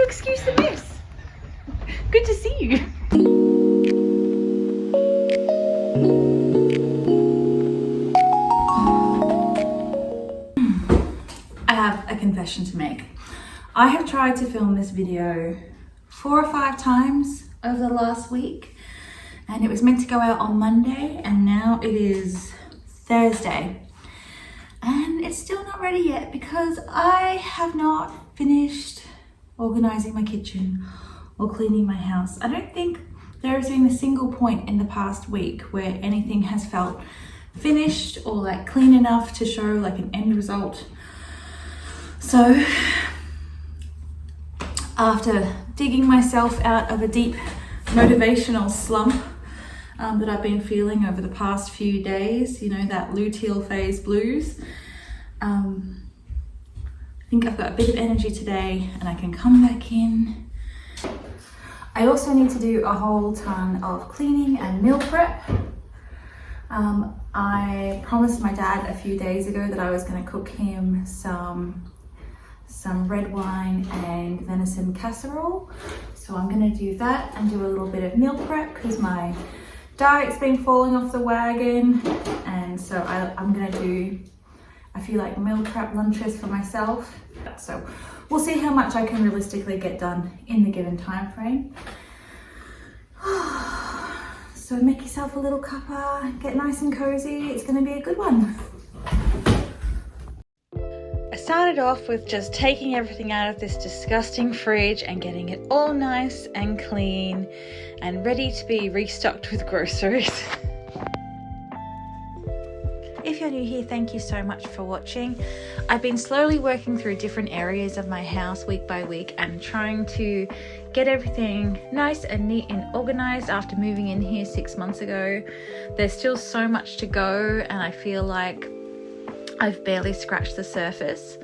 excuse the mess. Good to see you. I have a confession to make. I have tried to film this video 4 or 5 times over the last week, and it was meant to go out on Monday, and now it is Thursday. And it's still not ready yet because I have not finished organising my kitchen or cleaning my house. I don't think there has been a single point in the past week where anything has felt finished or like clean enough to show like an end result. So after digging myself out of a deep motivational slump that I've been feeling over the past few days, you know, that luteal phase blues, I think I've got a bit of energy today and I can come back in. I also need to do a whole ton of cleaning and meal prep. I promised my dad a few days ago that I was going to cook him some red wine and venison casserole. So I'm going to do that and do a little bit of meal prep because my diet's been falling off the wagon, and so I'm going to do a few like meal prep lunches for myself. So we'll see how much I can realistically get done in the given time frame. So make yourself a little cuppa, get nice and cozy. It's going to be a good one. I started off with just taking everything out of this disgusting fridge and getting it all nice and clean and ready to be restocked with groceries. If you're new here, thank you so much for watching. I've been slowly working through different areas of my house week by week and trying to get everything nice and neat and organized after moving in here 6 months ago. There's still so much to go and I feel like I've barely scratched the surface.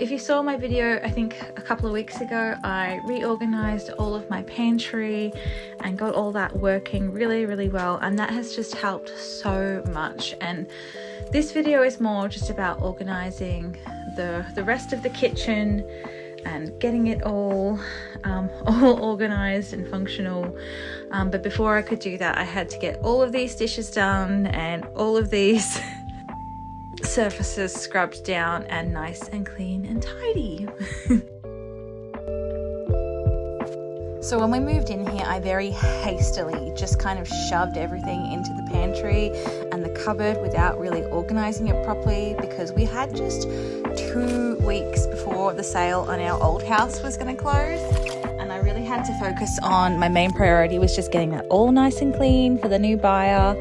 If you saw my video, I think a couple of weeks ago, I reorganized all of my pantry and got all that working really, really well, and that has just helped so much. And this video is more just about organizing the rest of the kitchen and getting it all organized and functional. But before I could do that, I had to get all of these dishes done and all of these surfaces scrubbed down and nice and clean and tidy. So when we moved in here, I very hastily just kind of shoved everything into the pantry and the cupboard without really organising it properly, because we had just 2 weeks before the sale on our old house was going to close, and I really had to focus on, my main priority was just getting that all nice and clean for the new buyer.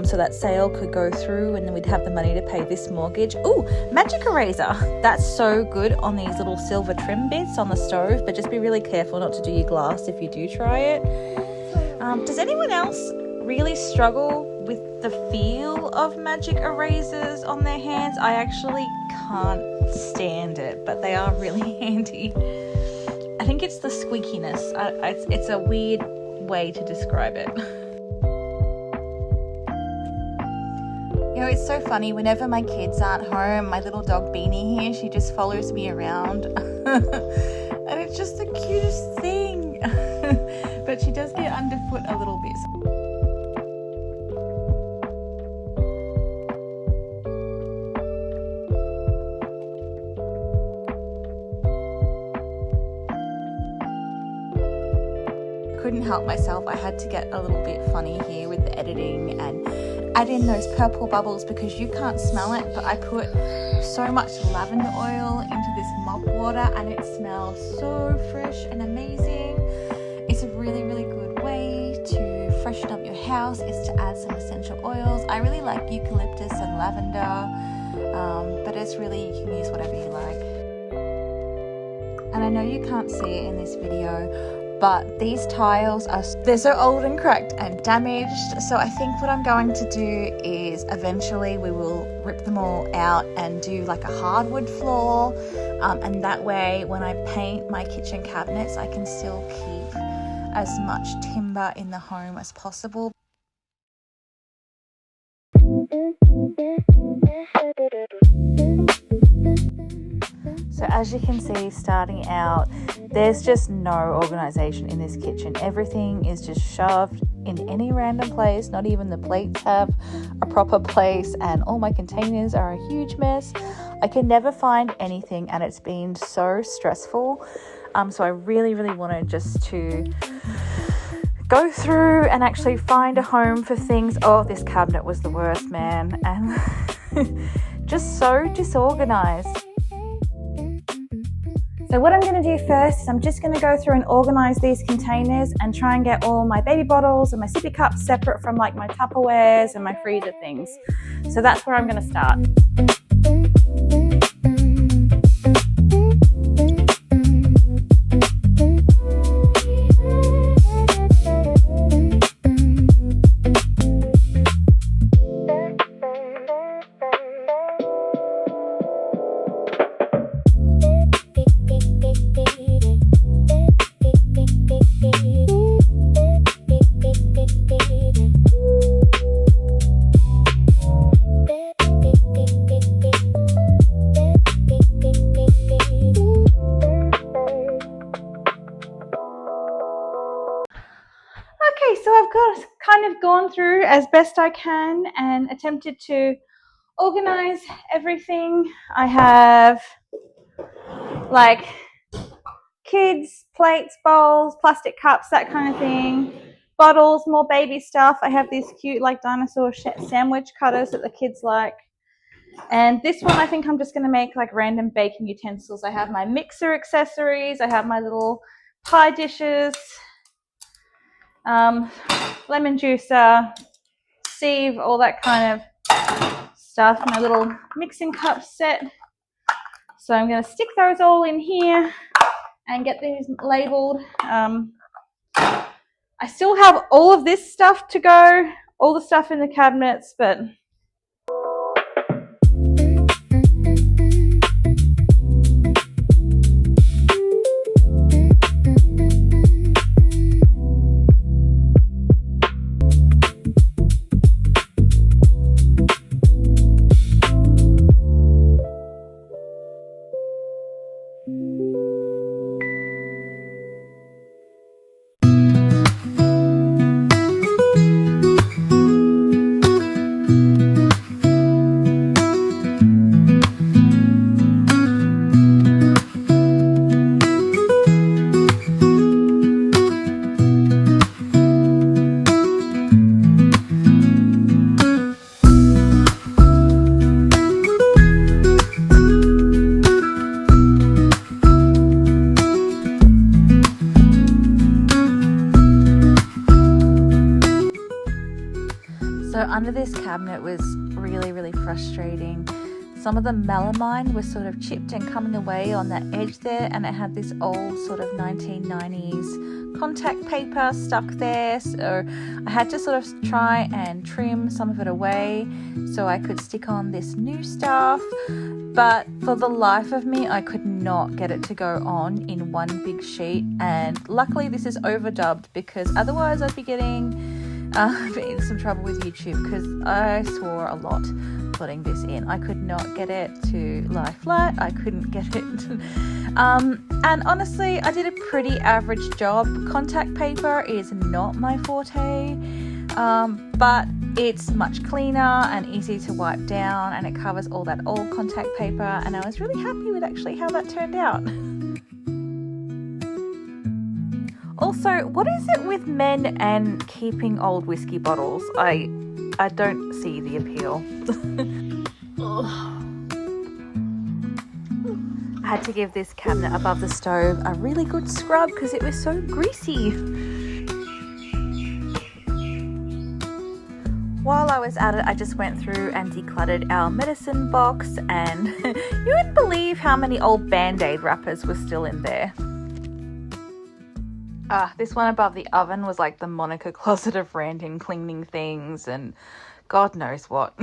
So that sale could go through and then we'd have the money to pay this mortgage. Ooh, magic eraser. That's so good on these little silver trim bits on the stove, but just be really careful not to do your glass if you do try it. Does anyone else really struggle with the feel of magic erasers on their hands? I actually can't stand it, but they are really handy. I think it's the squeakiness. It's a weird way to describe it. You know, it's so funny, whenever my kids aren't home, my little dog Beanie here, she just follows me around. And it's just the cutest thing. But she does get underfoot a little bit. Couldn't help myself. I had to get a little bit funny here with the editing and add in those purple bubbles because you can't smell it, but I put so much lavender oil into this mop water and it smells so fresh and amazing. It's a really, really good way to freshen up your house, is to add some essential oils. I really like eucalyptus and lavender, but it's really, you can use whatever you like. And I know you can't see it in this video, but these tiles they're so old and cracked and damaged, so I think what I'm going to do is eventually we will rip them all out and do like a hardwood floor, and that way when I paint my kitchen cabinets I can still keep as much timber in the home as possible. So as you can see, starting out, there's just no organisation in this kitchen. Everything is just shoved in any random place. Not even the plates have a proper place, and all my containers are a huge mess. I can never find anything, and it's been so stressful. So I really wanted just to go through and actually find a home for things. Oh, this cabinet was the worst, man, and just so disorganized. So what I'm going to do first is I'm just going to go through and organize these containers and try and get all my baby bottles and my sippy cups separate from like my Tupperwares and my freezer things. So that's where I'm going to start. Okay, so I've kind of gone through as best I can and attempted to organize everything. I have like kids, plates, bowls, plastic cups, that kind of thing, bottles, more baby stuff. I have these cute like dinosaur sandwich cutters that the kids like. And this one, I think I'm just going to make like random baking utensils. I have my mixer accessories. I have my little pie dishes, lemon juicer, sieve, all that kind of stuff. My little mixing cup set. So I'm going to stick those all in here and get these labeled. I still have all of this stuff to go, all the stuff in the cabinets, but under this cabinet was really frustrating. Some of the melamine was sort of chipped and coming away on that edge there, and it had this old sort of 1990s contact paper stuck there, so I had to sort of try and trim some of it away so I could stick on this new stuff. But for the life of me, I could not get it to go on in one big sheet, and luckily this is overdubbed because otherwise I'd be getting in some trouble with YouTube because I swore a lot putting this in. I could not get it to lie flat. I couldn't get it. And honestly, I did a pretty average job. Contact paper is not my forte, but it's much cleaner and easy to wipe down, and it covers all that old contact paper, and I was really happy with actually how that turned out. Also, what is it with men and keeping old whiskey bottles? I don't see the appeal. I had to give this cabinet above the stove a really good scrub because it was so greasy. While I was at it, I just went through and decluttered our medicine box, and you wouldn't believe how many old Band-Aid wrappers were still in there. This one above the oven was like the Monica closet of random cleaning things and God knows what.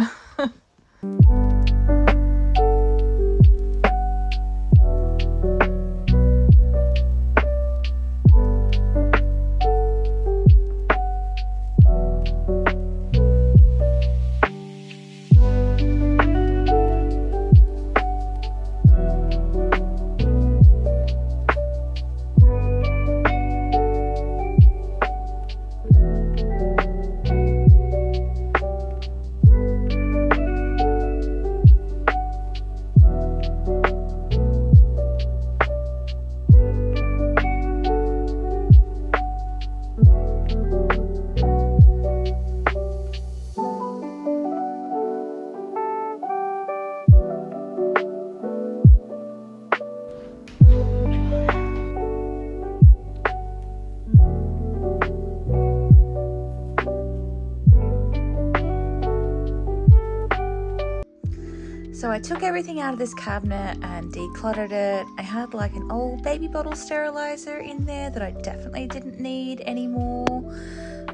So I took everything out of this cabinet and decluttered it. I had like an old baby bottle sterilizer in there that I definitely didn't need anymore.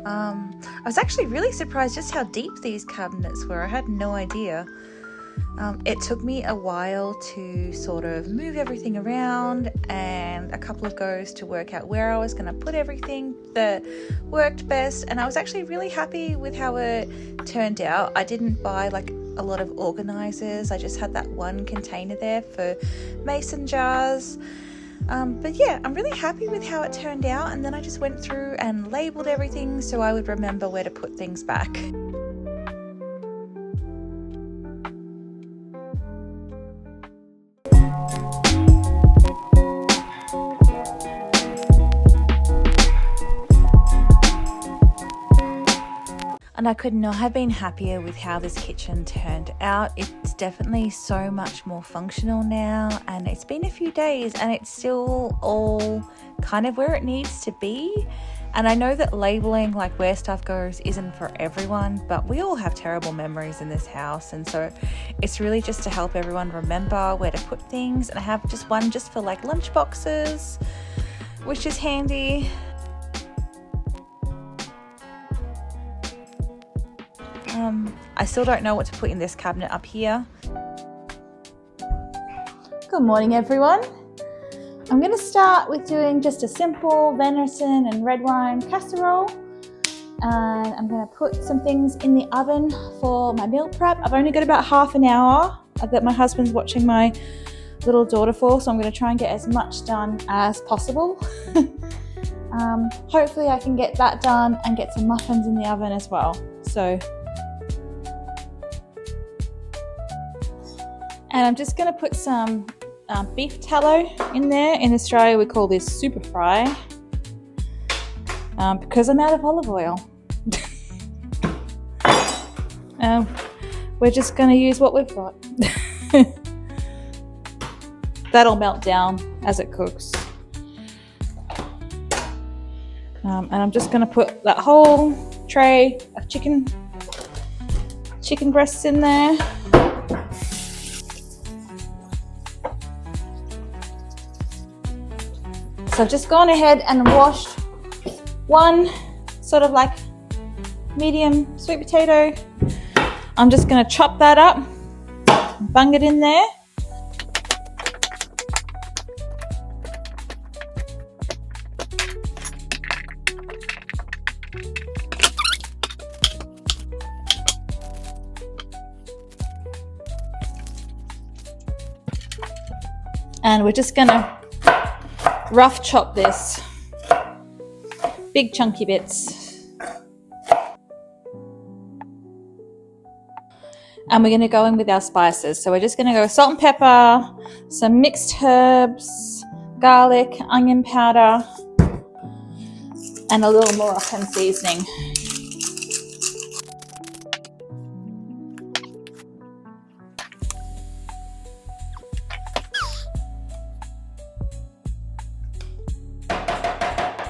I was actually really surprised just how deep these cabinets were. I had no idea. It took me a while to sort of move everything around and a couple of goes to work out where I was going to put everything that worked best, and I was actually really happy with how it turned out. I didn't buy like a lot of organisers. I just had that one container there for mason jars. But yeah, I'm really happy with how it turned out, and then I just went through and labelled everything so I would remember where to put things back. And I could not have been happier with how this kitchen turned out. It's definitely so much more functional now, and it's been a few days and it's still all kind of where it needs to be. And I know that labeling like where stuff goes isn't for everyone, but we all have terrible memories in this house, and so it's really just to help everyone remember where to put things. And I have just one just for like lunch boxes, which is handy. I still don't know what to put in this cabinet up here. Good morning, everyone. I'm going to start with doing just a simple venison and red wine casserole. And I'm going to put some things in the oven for my meal prep. I've only got about half an hour that my husband's watching my little daughter for, so I'm going to try and get as much done as possible. Hopefully I can get that done and get some muffins in the oven as well. And I'm just going to put some beef tallow in there. In Australia we call this super fry, because I'm out of olive oil. We're just going to use what we've got. That'll melt down as it cooks. And I'm just going to put that whole tray of chicken breasts in there. So I've just gone ahead and washed one sort of like medium sweet potato. I'm just going to chop that up, bung it in there. And we're just going to rough chop this, big chunky bits. And we're going to go in with our spices. So we're just going to go with salt and pepper, some mixed herbs, garlic, onion powder, and a little Moroccan seasoning.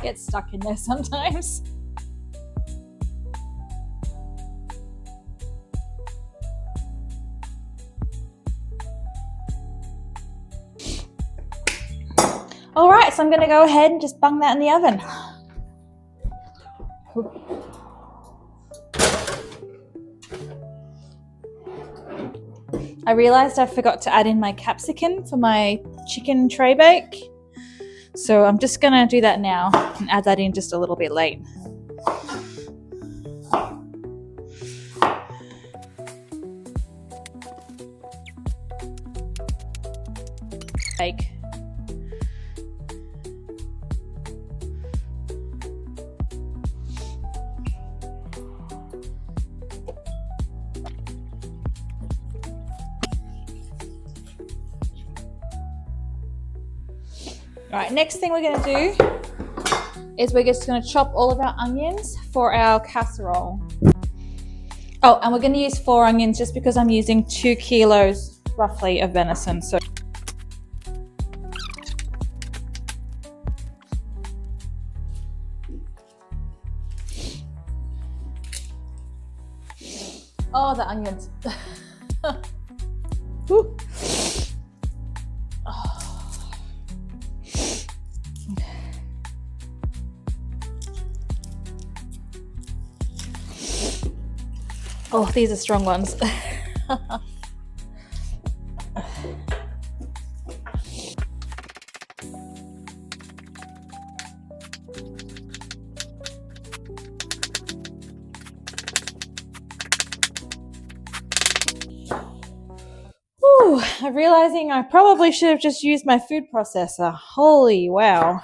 Gets stuck in there sometimes. All right, so I'm going to go ahead and just bung that in the oven. I realized I forgot to add in my capsicum for my chicken tray bake. So I'm just going to do that now and add that in just a little bit late. Bake. All right, next thing we're going to do is we're just going to chop all of our onions for our casserole. Oh, and we're going to use 4 onions just because I'm using 2 kilos roughly of venison. So oh, the onions. Woo. Oh, these are strong ones. Ooh, I'm realizing I probably should have just used my food processor. Holy wow.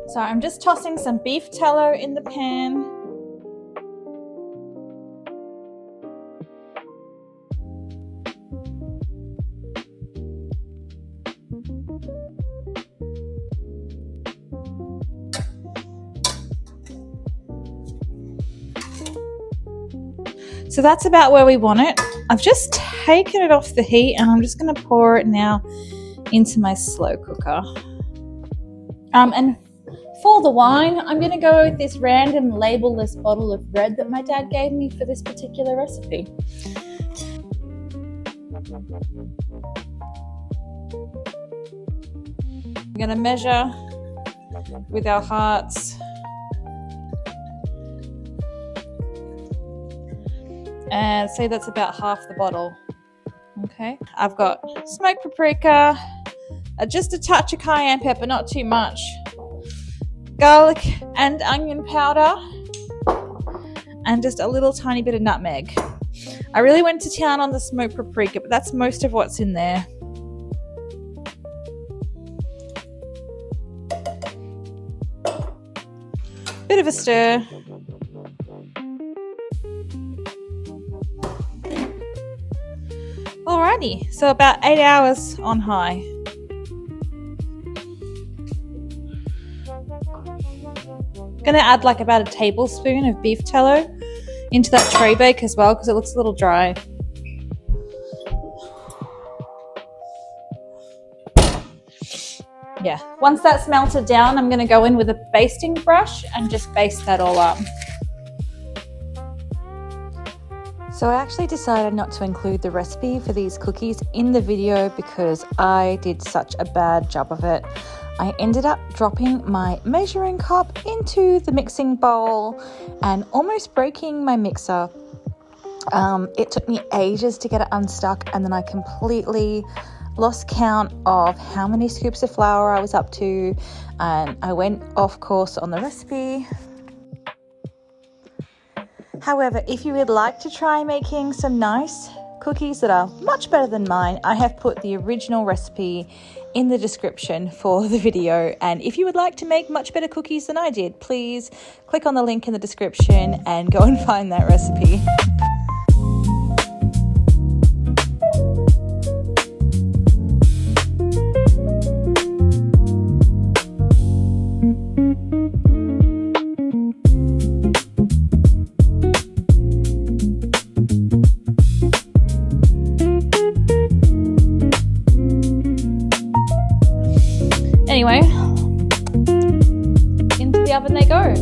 So I'm just tossing some beef tallow in the pan. So that's about where we want it. I've just taken it off the heat and I'm just going to pour it now into my slow cooker. And for the wine, I'm going to go with this random labelless bottle of red that my dad gave me for this particular recipe. I'm going to measure with our hearts. And say that's about half the bottle. Okay, I've got smoked paprika, just a touch of cayenne pepper, not too much, garlic and onion powder, and just a little tiny bit of nutmeg. I really went to town on the smoked paprika, but that's most of what's in there. Bit of a stir. Alrighty, so about 8 hours on high. Gonna add like about a tablespoon of beef tallow into that tray bake as well because it looks a little dry. Yeah, once that's melted down, I'm gonna go in with a basting brush and just baste that all up. So I actually decided not to include the recipe for these cookies in the video because I did such a bad job of it. I ended up dropping my measuring cup into the mixing bowl and almost breaking my mixer. It took me ages to get it unstuck, and then I completely lost count of how many scoops of flour I was up to, and I went off course on the recipe. However, if you would like to try making some nice cookies that are much better than mine, I have put the original recipe in the description for the video. And if you would like to make much better cookies than I did, please click on the link in the description and go and find that recipe. Anyway, into the oven they go.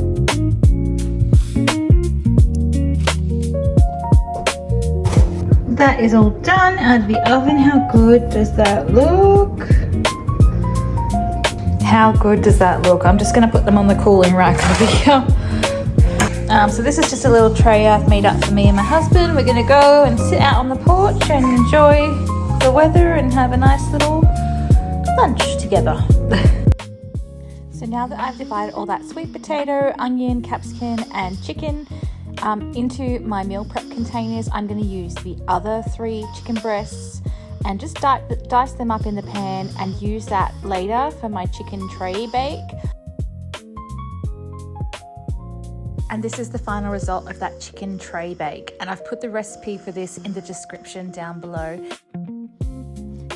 That is all done out of the oven. How good does that look? How good does that look? I'm just going to put them on the cooling rack over here. So this is just a little tray I've made up for me and my husband. We're going to go and sit out on the porch and enjoy the weather and have a nice little lunch together. So now that I've divided all that sweet potato, onion, capsicum and chicken into my meal prep containers, I'm going to use the other 3 chicken breasts and just dice them up in the pan and use that later for my chicken tray bake. And this is the final result of that chicken tray bake, and I've put the recipe for this in the description down below.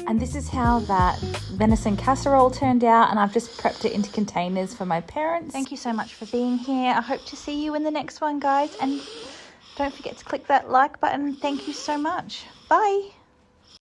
And this is how that venison casserole turned out, and I've just prepped it into containers for my parents. Thank you so much for being here. I hope to see you in the next one, guys, and don't forget to click that like button. Thank you so much. Bye.